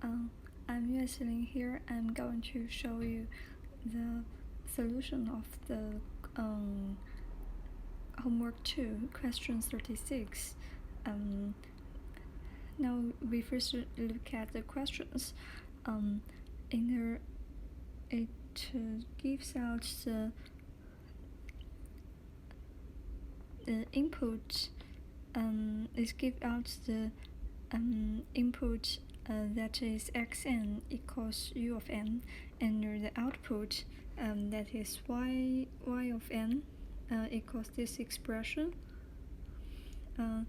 Um, I'm Yuexiling here. I'm going to show you the solution of the homework 2, question 36. Now we first look at the questions. It gives out the input. It gives out the input that is xn equals u of n, and the output that is y of n equals this expression. In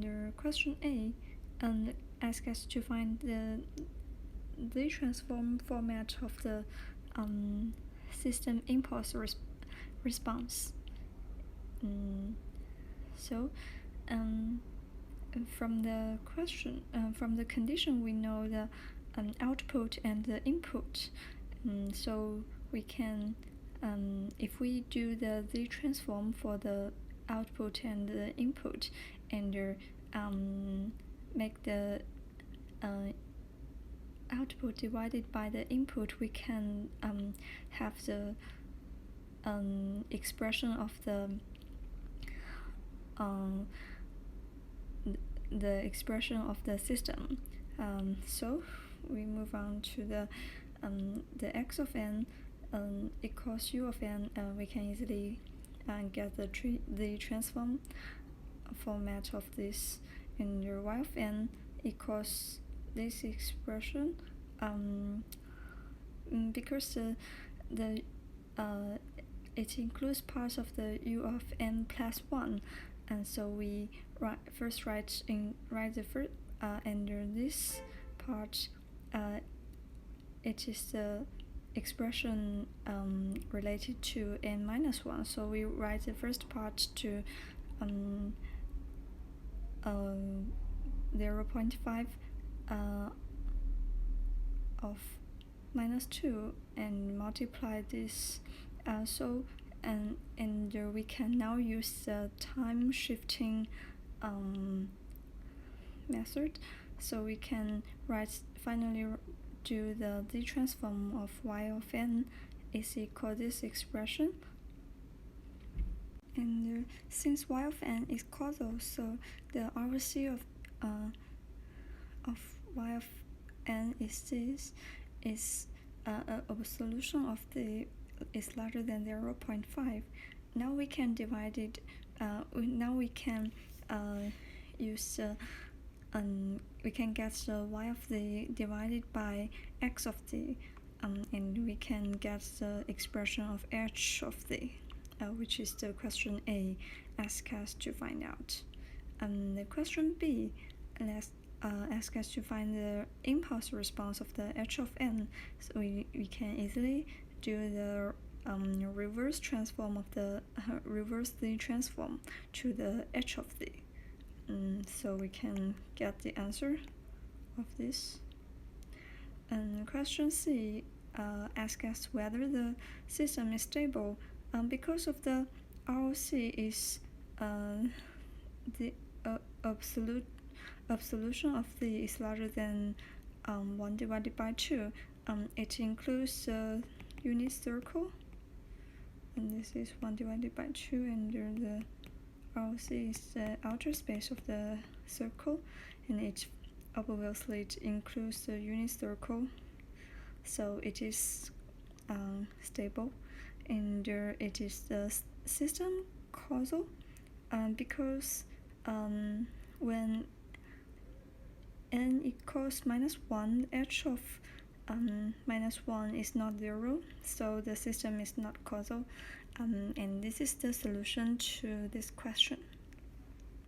the question A, asks us to find the transform format of the system impulse response. From the question, from the condition, we know the output and the input. So we can, if we do the transform for the output and the input, and make the output divided by the input, we can have the expression of the expression of the system. So we move on to the x of n equals u of n. We can easily get the transform format of this, and your y of n equals this expression. Because it includes parts of the u of n plus 1, and so we first write the first under this part. It is the expression related to n minus 1, so we write the first part to 0.5 of minus 2 and multiply this. And we can now use the time shifting method, so we can finally do the transform of y of n is equal this expression. And since y of n is causal, so the RC of y of n is a solution of the is larger than 0.5. Now we can divide it. Now we can use we can get the y of the divided by x of the, and we can get the expression of h of the, which is the question A asks us to find out. The question B asks us to find the impulse response of the h of n. So we can easily do the reverse transform of the reverse the transform to the h of the. So we can get the answer of this. And question C asks us whether the system is stable. Because of the ROC is the absolution of the is larger than 1 divided by 2. It includes the unit circle, and this is 1 divided by 2, and the ROC is the outer space of the circle, and it obviously includes the unit circle, so it is stable. And it is the system causal, because when n equals minus 1, h of minus 1 is not 0, so the system is not causal. And this is the solution to this question.